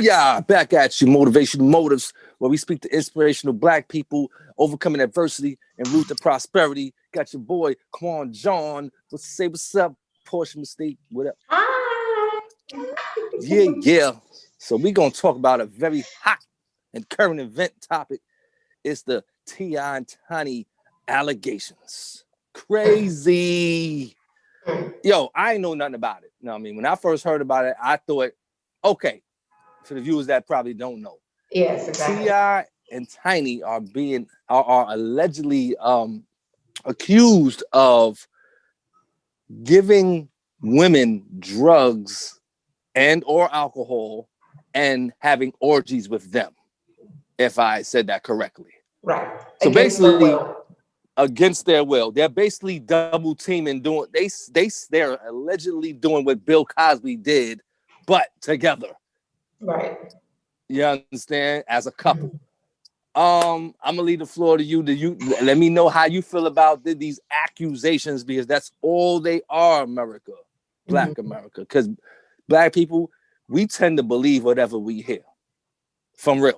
Booyah! Back at you, Motivational Motives, where we speak to inspirational Black people overcoming adversity and root to prosperity. Got your boy, Quan John. What's up? Portia Mistake, what up? Hi. Yeah. So we're going to talk about a very hot and current event topic. It's the T.I. and Tiny allegations. Crazy. Yo, I ain't know nothing about it. You know what I mean? When I first heard about it, I thought, okay, for the viewers that probably don't know. Yes, exactly. T.I. and Tiny are allegedly accused of giving women drugs and or alcohol and having orgies with them, if I said that correctly. Right. So basically, against their will, they're basically double teaming, doing they're allegedly doing what Bill Cosby did, but together. Right. You understand? As a couple. I'm gonna leave the floor to you. Let me know how you feel about these accusations, because that's all they are, America, Black America. Because Black people, we tend to believe whatever we hear from the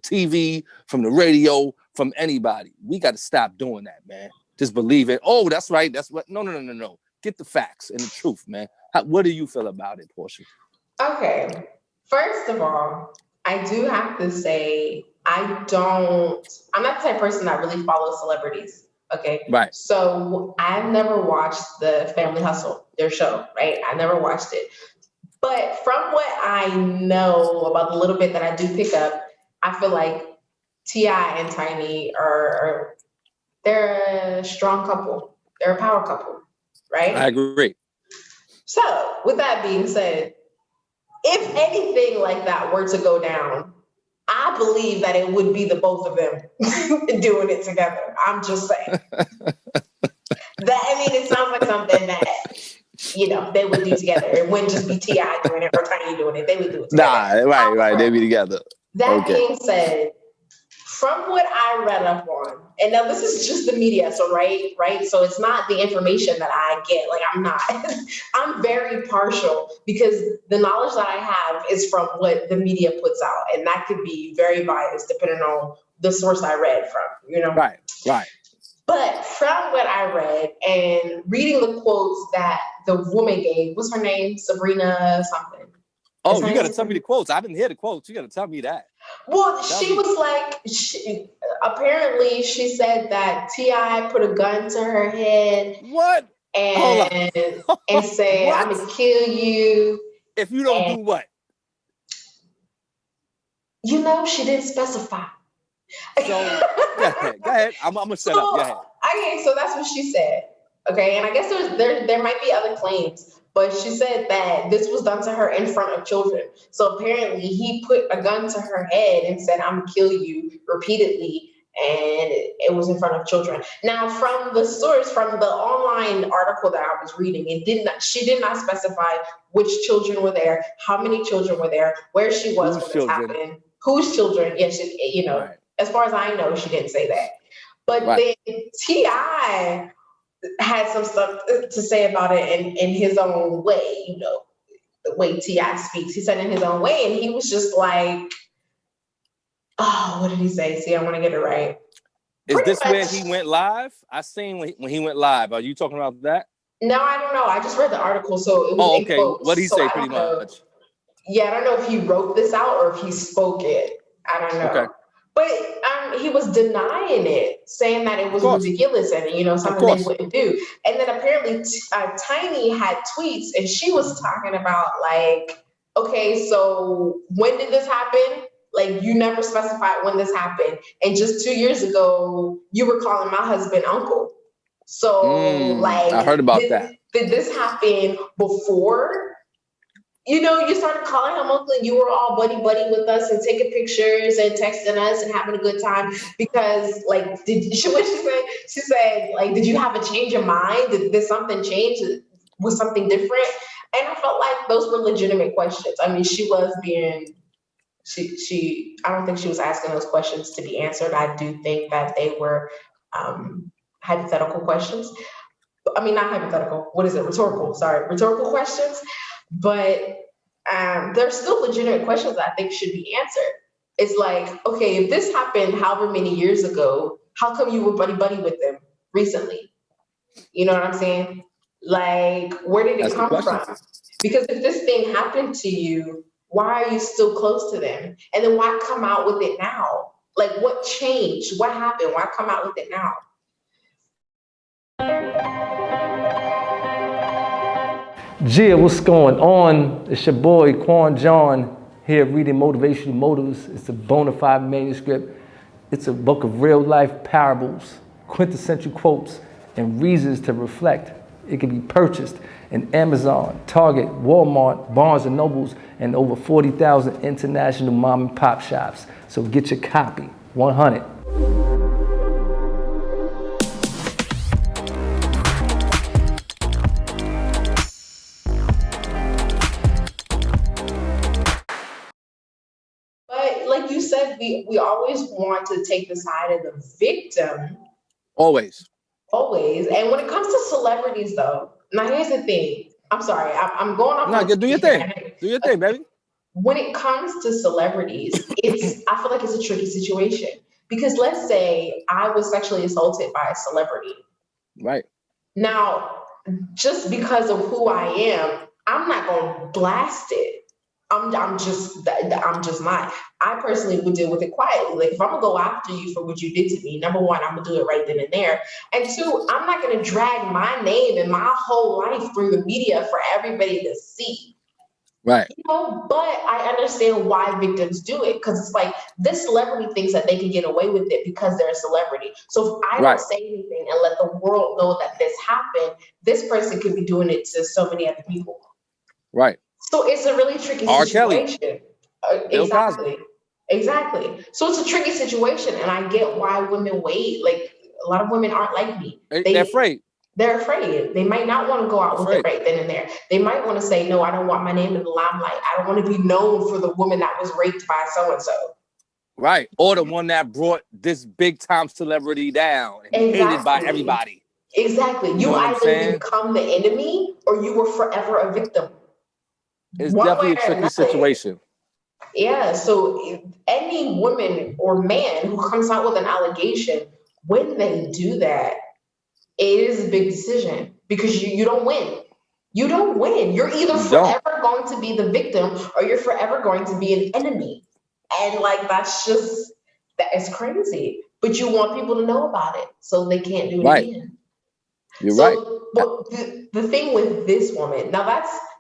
TV, from the radio, from anybody. We got to stop doing that, man. Just believe it. Oh, that's right. That's what. No. Get the facts and the truth, man. What do you feel about it, Portia? Okay. First of all, I do have to say, I'm not the type of person that really follows celebrities. Okay. Right. So I've never watched the Family Hustle, their show, right? I never watched it. But from what I know about the little bit that I do pick up, I feel like T.I. and Tiny they're a strong couple. They're a power couple, right? I agree. So with that being said, if anything like that were to go down, I believe that it would be the both of them doing it together. I'm just saying. It sounds like something that, they would do together. It wouldn't just be T.I. doing it or Tiny doing it. They would do it together. Nah, right. They'd be together. That being said, from what I read up on, and now this is just the media, so right? So it's not the information that I get. Like, I'm very partial, because the knowledge that I have is from what the media puts out, and that could be very biased depending on the source I read from, Right. But from what I read and reading the quotes that the woman gave, what's her name? Sabrina something. Oh, you got to tell me the quotes. I didn't hear the quotes. You got to tell me that. Well, she was like, apparently she said that T.I. put a gun to her head. What? And said, What? I'm going to kill you. If you don't do what? She didn't specify. So, go ahead. I'm going to shut up. Go ahead. Okay, so that's what she said. Okay, and I guess there might be other claims. But she said that this was done to her in front of children. So apparently he put a gun to her head and said, I'm gonna kill you, repeatedly. And it was in front of children. Now, from the source, from the online article that I was reading, she did not specify which children were there, how many children were there, where she was when this happened, whose children. Yes, right. As far as I know, she didn't say that. But then T.I. had some stuff to say about it in his own way, the way T.I. speaks. He said in his own way, and he was just like, oh, what did he say? See, I want to get it right. Is this where he went live? I seen when he went live. Are you talking about that? No, I don't know. I just read the article, so it was. Oh, okay. What did he say pretty much? Yeah, I don't know if he wrote this out or if he spoke it. I don't know. Okay. But he was denying it, saying that it was ridiculous and, something they wouldn't do. And then apparently Tiny had tweets, and she was talking about like, okay, so when did this happen? Like, you never specified when this happened. And just 2 years ago, you were calling my husband uncle. So I heard about that. Did this happen before? You started calling him uncle, and you were all buddy with us and taking pictures and texting us and having a good time because, like, what she said? She said, like, did you have a change of mind? Did something change? Was something different? And I felt like those were legitimate questions. I mean, she was being, I don't think she was asking those questions to be answered. I do think that they were hypothetical questions. I mean, not hypothetical. What is it? Rhetorical. Sorry. Rhetorical questions. But there's still legitimate questions that I think should be answered. It's like, okay, if this happened however many years ago, how come you were buddy buddy with them recently? You know what I'm saying? Like, where did it That's the come question. from? Because if this thing happened to you, why are you still close to them? And then why come out with it now? Like, what changed? What happened? Why come out with it now? Gia, what's going on? It's your boy Quan John here reading Motivational Motives. It's a bona fide manuscript. It's a book of real life parables, quintessential quotes, and reasons to reflect. It can be purchased in Amazon, Target, Walmart, Barnes & Nobles, and over 40,000 international mom and pop shops. So get your copy, 100. But like you said, we always want to take the side of the victim, Always. always. And when it comes to celebrities, though, now here's the thing. I'm sorry, I'm going off. No, do your thing. Do your thing, baby. When it comes to celebrities, I feel like it's a tricky situation because let's say I was sexually assaulted by a celebrity. Right. Now, just because of who I am, I'm not gonna blast it. I'm just not. I personally would deal with it quietly. Like if I'm gonna go after you for what you did to me, number one, I'm gonna do it right then and there. And two, I'm not gonna drag my name and my whole life through the media for everybody to see. Right. You know, but I understand why victims do it because it's like this celebrity thinks that they can get away with it because they're a celebrity. So if I Right. don't say anything and let the world know that this happened, this person could be doing it to so many other people. Right. So it's a really tricky R. Kelly. situation. Bill Exactly. Cosby. Exactly. So it's a tricky situation, and I get why women wait. Like a lot of women aren't like me. They're afraid. They're afraid. They might not want to go out with it Afraid. right then and there. They might want to say, no, I don't want my name in the limelight. I don't want to be known for the woman that was raped by so and so. Right. Or the one that brought this big time celebrity down and hated by everybody. Exactly. You You know what I'm either saying? become the enemy or you were forever a victim. It's One definitely way a or tricky another. situation. Yeah, so any woman or man who comes out with an allegation, when they do that, it is a big decision because you don't win. You don't win. You're either You don't. forever going to be the victim or you're forever going to be an enemy. And like that is crazy. But you want people to know about it so they can't do it Right. again. You're So, right. but the thing with this woman, now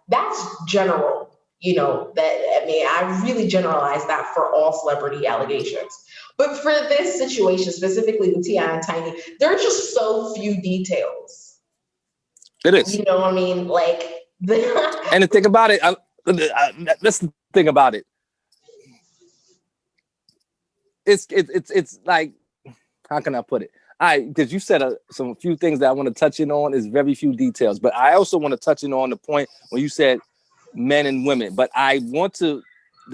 that's general. You know, that I mean, I really generalize that for all celebrity allegations. But for this situation, specifically with T.I. and Tiny, there are just so few details. It is. You know what I mean? Like And the thing about it, that's the thing about it. It's like, how can I put it? Because you said some few things that I want to touch in on is very few details, but I also want to touch in on the point when you said men and women. But I want the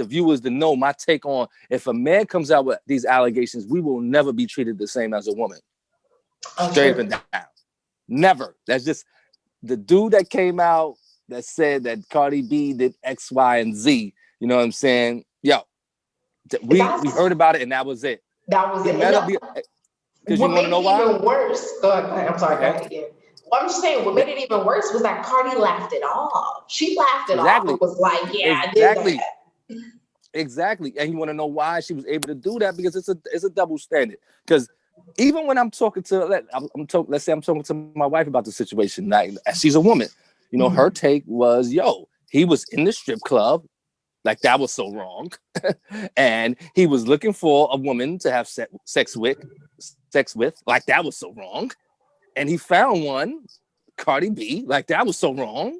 viewers to know my take on if a man comes out with these allegations, we will never be treated the same as a woman. Straight up and down. Never. That's just the dude that came out that said that Cardi B did X, Y, and Z. You know what I'm saying? Yo, we heard about it and that was it. That was it. Because you want to know why? Even worse. Go ahead. I'm sorry. Go ahead again. Well, I'm just saying, what made it even worse was that Cardi laughed it off. She laughed it off and was like, "Yeah, exactly. I did that." Exactly. And you want to know why she was able to do that? Because it's a double standard. Because even when I'm talking to, let's say I'm talking to my wife about the situation, like she's a woman, you know, her take was, yo, he was in the strip club, like that was so wrong, and he was looking for a woman to have sex with, like that was so wrong, and he found one, Cardi B, like that was so wrong.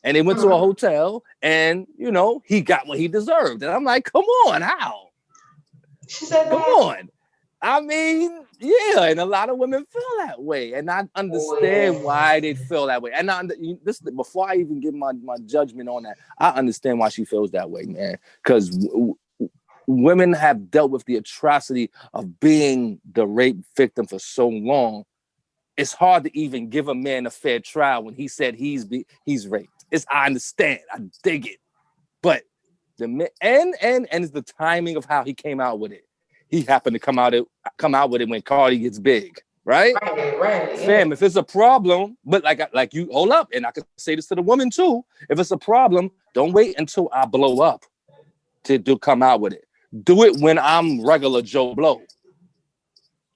And they went to a hotel and, you know, he got what he deserved. And I'm like, come on, how? She said come on. I mean, yeah. And a lot of women feel that way. And I understand why they feel that way. And before I even give my judgment on that, I understand why she feels that way, man. Because women have dealt with the atrocity of being the rape victim for so long. It's hard to even give a man a fair trial when he said he's raped. I understand. I dig it. But and it's the timing of how he came out with it. He happened to come out with it when Cardi gets big, right? Right. Fam, if it's a problem, but like you hold up, and I could say this to the woman too. If it's a problem, don't wait until I blow up to come out with it. Do it when I'm regular Joe Blow.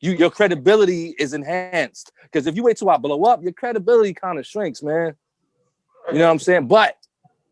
Your credibility is enhanced. Because if you wait till I blow up, your credibility kind of shrinks, man. You know what I'm saying? But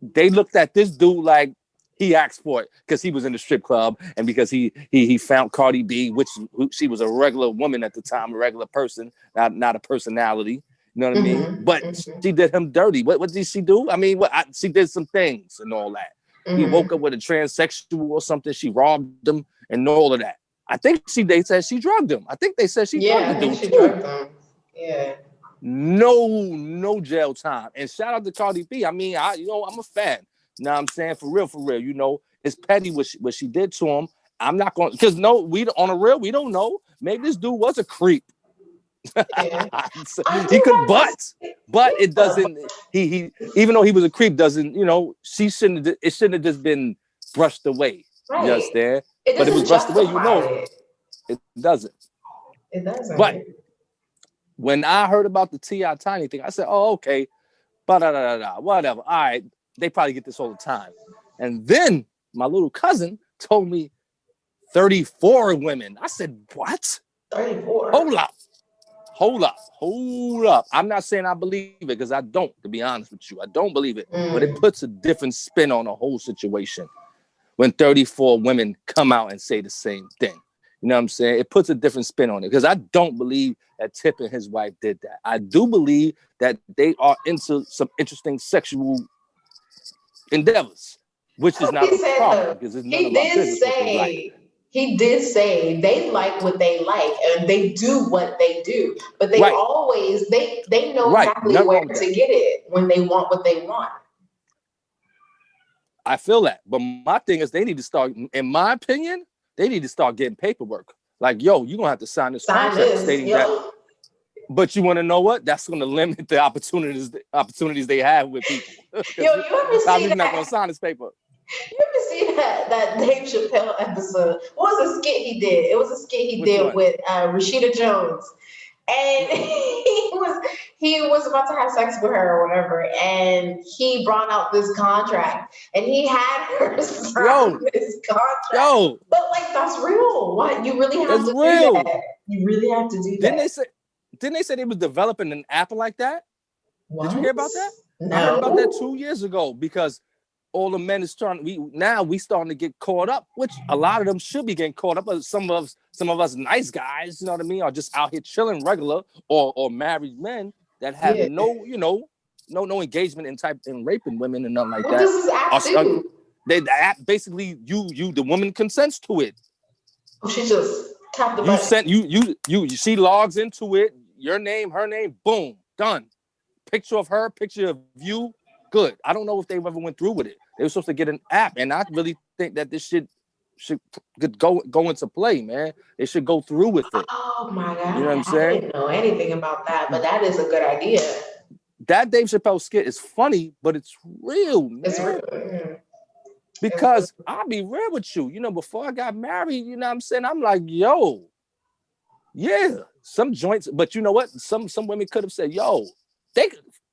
they looked at this dude like he asked for it because he was in the strip club and because he found Cardi B, which she was a regular woman at the time, a regular person, not a personality. You know what I mean? But she did him dirty. What did she do? I mean, she did some things and all that. He woke up with a transsexual or something. She robbed him and all of that. I think they said she drugged him. I think they said she drugged the dude too. Drugged him. Yeah. No jail time. And shout out to Cardi B. I mean, I'm a fan. You know what I'm saying? For real. You know, it's petty what she did to him. I'm not going because we on a real, we don't know. Maybe this dude was a creep. Yeah. He could, but it doesn't. He even though he was a creep, doesn't it shouldn't have just been brushed away. Right. You understand? But it was brushed away. It doesn't. It doesn't. But when I heard about the T.I. Tiny thing, I said, "Oh, okay, whatever. All right, they probably get this all the time." And then my little cousin told me 34 women. I said, "What? 34? Hold up. I'm not saying I believe it because I don't, to be honest with you. I don't believe it. But it puts a different spin on the whole situation when 34 women come out and say the same thing. You know what I'm saying? It puts a different spin on it because I don't believe that Tip and his wife did that. I do believe that they are into some interesting sexual endeavors, which is not a problem because it's none of my business what they like. He did say they like what they like and they do what they do, but they always they know exactly where to get it when they want what they want. I feel that, but my thing is they need to start. In my opinion, they need to start getting paperwork. Like, yo, you're gonna have to sign this contract stating that. But you want to know what? That's going to limit the opportunities they have with people. Yo, you ever see I'm not going to sign this paper. You ever see that Dave Chappelle episode? What was a skit he did? It was a skit he did with Rashida Jones. And he was about to have sex with her or whatever, and he brought out this contract, and he had her sign this contract. But like, that's real. What you really have to do that? You really have to do that. Didn't they say they was developing an app like that? What? Did you hear about that? No. I heard about that 2 years ago because all the men is starting. We starting to get caught up, which a lot of them should be getting caught up. But some of us nice guys, you know what I mean, are just out here chilling regular or married men that have no engagement in raping women and nothing like that. What does this app do? The app basically the woman consents to it. She just tapped the button. She logs into it. Your name, her name, boom, done. Picture of her, picture of you, good. I don't know if they ever went through with it. They were supposed to get an app, and I really think that this should go into play, man. They should go through with it. Oh my God. You know what I'm saying? I didn't know anything about that, but that is a good idea. That Dave Chappelle skit is funny, but it's real, man. It's real. Because I'll be real with you. You know, before I got married, you know what I'm saying? I'm like, yo, yeah, some joints, but you know what? Some women could have said, yo,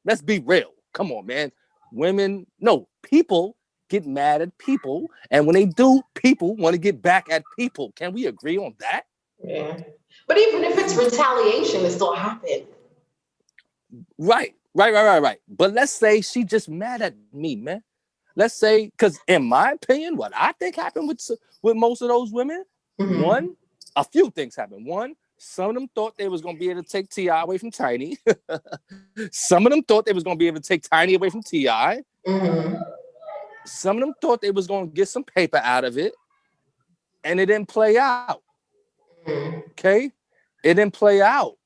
let's be real. Come on, man. People get mad at people, and when they do, people want to get back at people. Can we agree on that? Yeah. But even if it's retaliation, it still happened. Right. But let's say she just mad at me, man. Let's say, because in my opinion, what I think happened with most of those women, a few things happened. One, some of them thought they was going to be able to take T.I. away from Tiny. Some of them thought they was going to be able to take Tiny away from T.I. Some of them thought they was going to get some paper out of it. And it didn't play out. Okay? It didn't play out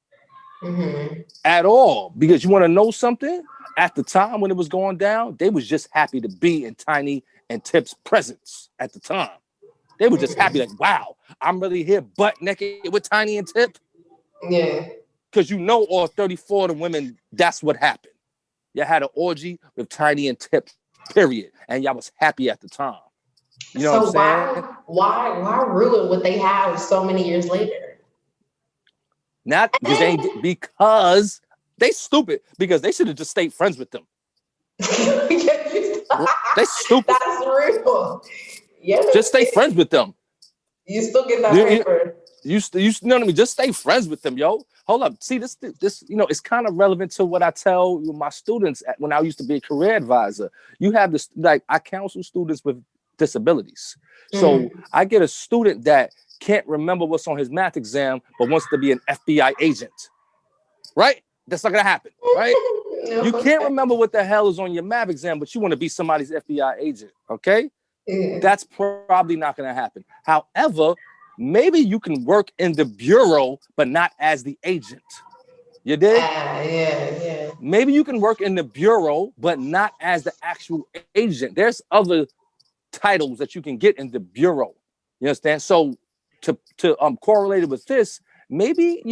at all. Because you want to know something? At the time when it was going down, they was just happy to be in Tiny and Tip's presence at the time. They were just happy, like, wow, I'm really here butt naked with Tiny and Tip. Yeah. Because all 34 of the women, that's what happened. You had an orgy with Tiny and Tip period. And y'all was happy at the time. You know So what I'm saying? why ruin what they have so many years later? Not because they stupid, because they should have just stayed friends with them. They stupid. That's real. Yeah. Just stay friends with them. You still get that paper. You know what I mean? Just stay friends with them, yo. Hold up. See, this, it's kind of relevant to what I tell my students when I used to be a career advisor. You have this, like, I counsel students with disabilities. So I get a student that can't remember what's on his math exam, but wants to be an FBI agent, right? That's not gonna happen, right? No. You can't remember what the hell is on your math exam, but you want to be somebody's FBI agent, okay? That's probably not gonna happen. However, maybe you can work in the bureau, but not as the agent. You did? Yeah. Maybe you can work in the bureau, but not as the actual agent. There's other titles that you can get in the bureau. You understand? So to correlate it with this, maybe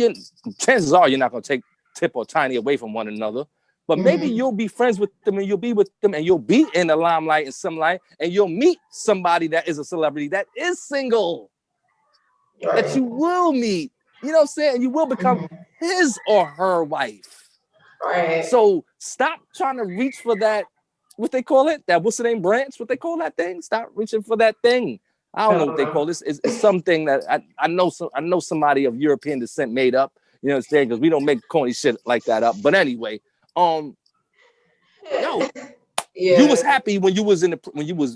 chances are you're not going to take Tip or Tiny away from one another, but maybe you'll be friends with them and you'll be with them and you'll be in the limelight and some light, and you'll meet somebody that is a celebrity that is single, that you will meet. You know what I'm saying? You will become his or her wife. Right. So stop trying to reach for that, what they call it, that what's the name branch, what they call that thing. Stop reaching for that thing. I don't know what they call this. It's something that I know somebody of European descent made up. You know what I'm saying? Because we don't make corny shit like that up. But anyway, you was happy when you was I'm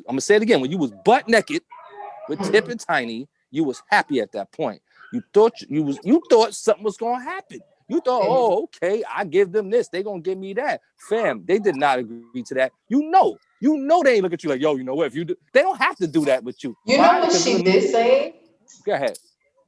gonna say it again, when you was butt naked with Tip and Tiny, you was happy at that point. You thought something was gonna happen. You thought, oh, okay, I give them this, they gonna give me that. Fam, they did not agree to that. You know they ain't look at you like, yo, you know what? If you do, they don't have to do that with you. You know what she did say? Go ahead.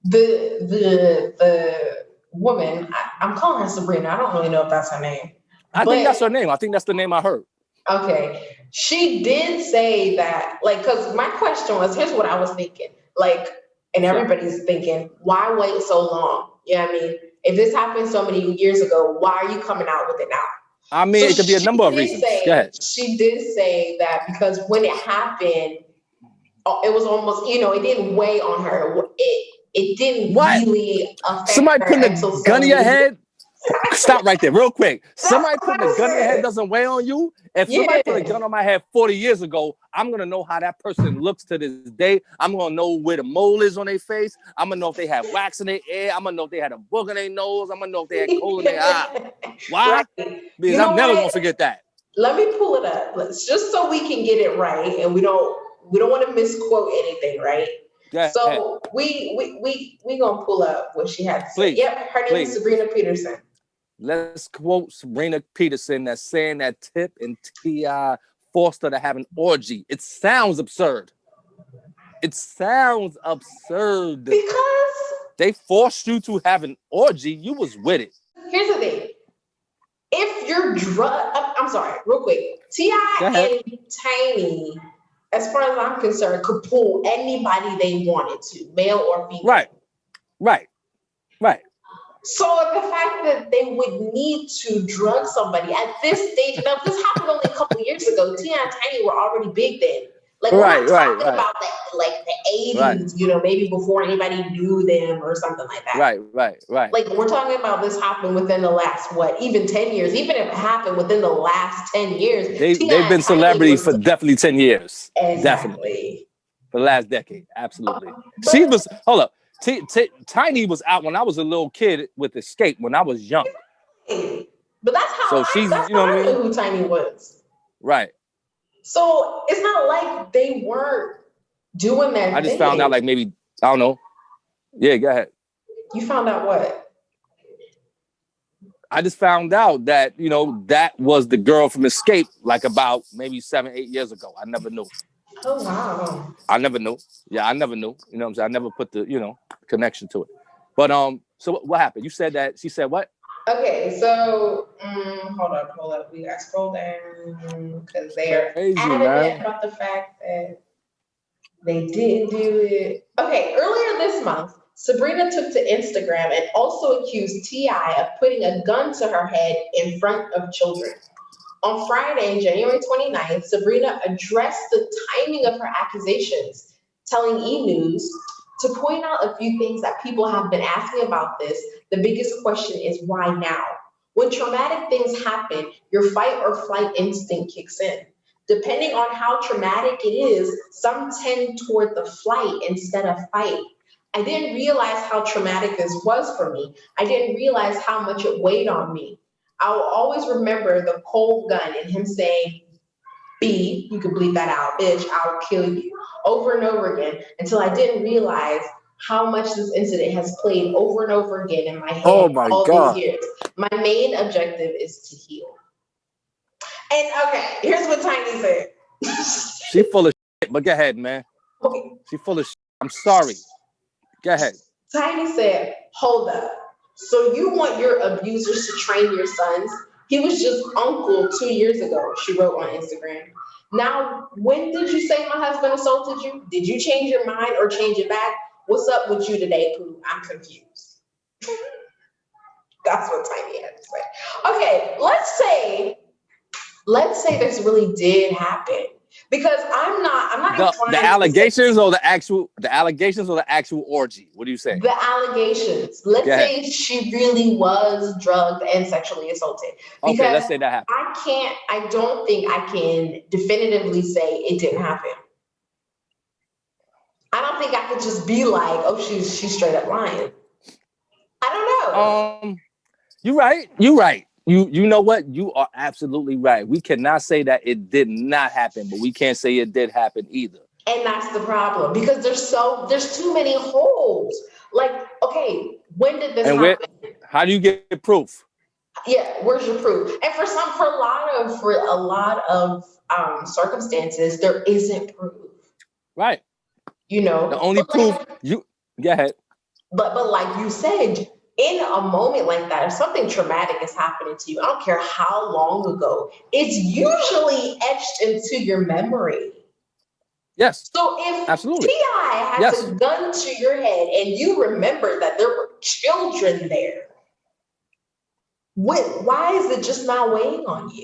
The woman, I'm calling her Sabrina. I don't really know if that's her name. I think that's her name. I think that's the name I heard. Okay. She did say that, like, because my question was, here's what I was thinking. Like, and everybody's thinking, why wait so long? You know what I mean? If this happened so many years ago, why are you coming out with it now? I mean, so it could be a number of reasons. Go ahead. She did say that because when it happened, it was almost, it didn't weigh on her. It didn't really affect somebody her putting a gun in your head. Stop right there, real quick. Somebody putting a gun in your head doesn't weigh on you. If somebody put a gun on my head 40 years ago, I'm gonna know how that person looks to this day. I'm gonna know where the mole is on their face. I'm gonna know if they had wax in their ear. I'm gonna know if they had a book in their nose. I'm gonna know if they had coal in their eye. Why? Right. Because I'm never gonna forget that. Let me pull it up. Just so we can get it right, and we don't want to misquote anything, right? So we gonna pull up what she had to say. Yep, her name is Sabrina Peterson. Let's quote Sabrina Peterson that's saying that Tip and T.I. forced her to have an orgy. It sounds absurd. Because they forced you to have an orgy. You was with it. Here's the thing. If you're I'm sorry, real quick. T.I. and Tiny, as far as I'm concerned, could pull anybody they wanted to, male or female. Right. So the fact that they would need to drug somebody at this stage, now this happened only a couple of years ago. T.I. and Tiny were already big then. Like we're not talking about the 80s, maybe before anybody knew them or something like that. Right. Like we're talking about this happened within the last, even 10 years. Even if it happened within the last 10 years. They've been celebrity for definitely 10 years. Exactly. Definitely. For the last decade. Absolutely. Hold up. Tiny was out when I was a little kid with Escape when I was young. But that's how I knew who Tiny was. Right. So it's not like they weren't doing that. I just found out, like, maybe, I don't know. Yeah, go ahead. You found out what? I just found out that, that was the girl from Escape, like about maybe 7-8 years ago. I never knew. Oh, wow. I never knew. Yeah, I never knew. You know what I'm saying? I never put the, connection to it. But, so what happened? You said that, she said what? Okay, so, hold up. We got to scroll down because they are adamant about the fact that they didn't do it. Okay, earlier this month, Sabrina took to Instagram and also accused T.I. of putting a gun to her head in front of children. On Friday, January 29th, Sabrina addressed the timing of her accusations, telling E! News to point out a few things that people have been asking about this. The biggest question is why now? When traumatic things happen, your fight or flight instinct kicks in. Depending on how traumatic it is, some tend toward the flight instead of fight. I didn't realize how traumatic this was for me. I didn't realize how much it weighed on me. I will always remember the cold gun and him saying, B, you can bleep that out, bitch, I'll kill you, over and over again until I didn't realize how much this incident has played over and over again in my Oh head my all God. these years. My main objective is to heal. And okay, here's what Tiny said. She full of shit, but go ahead, man. Okay. She full of shit. I'm sorry. Go ahead. Tiny said, hold up. So you want your abusers to train your sons? He was just uncle 2 years ago, she wrote on Instagram. Now, when did you say my husband assaulted you? Did you change your mind or change it back? What's up with you today, Pooh? I'm confused. That's what Tiny had to say. Okay, let's say this really did happen. Because I'm not inclined The allegations or the actual orgy? What do you say? the allegations. Let's say she really was drugged and sexually assaulted. Because okay, let's say that happened. I don't think I can definitively say it didn't happen. I don't think I could just be like, oh, she's straight up lying. I don't know. You're right. You're right. You know what? You are absolutely right. We cannot say that it did not happen, but we can't say it did happen either. And that's the problem because there's too many holes. Like, okay, when did this happen? How do you get proof? Yeah, where's your proof? And for a lot of circumstances, there isn't proof. Right. You know, the only proof you go ahead. But like you said, in a moment like that, if something traumatic is happening to you, I don't care how long ago, it's usually etched into your memory. Yes. So if absolutely. T.I. has a gun to your head and you remember that there were children there, why is it just not weighing on you?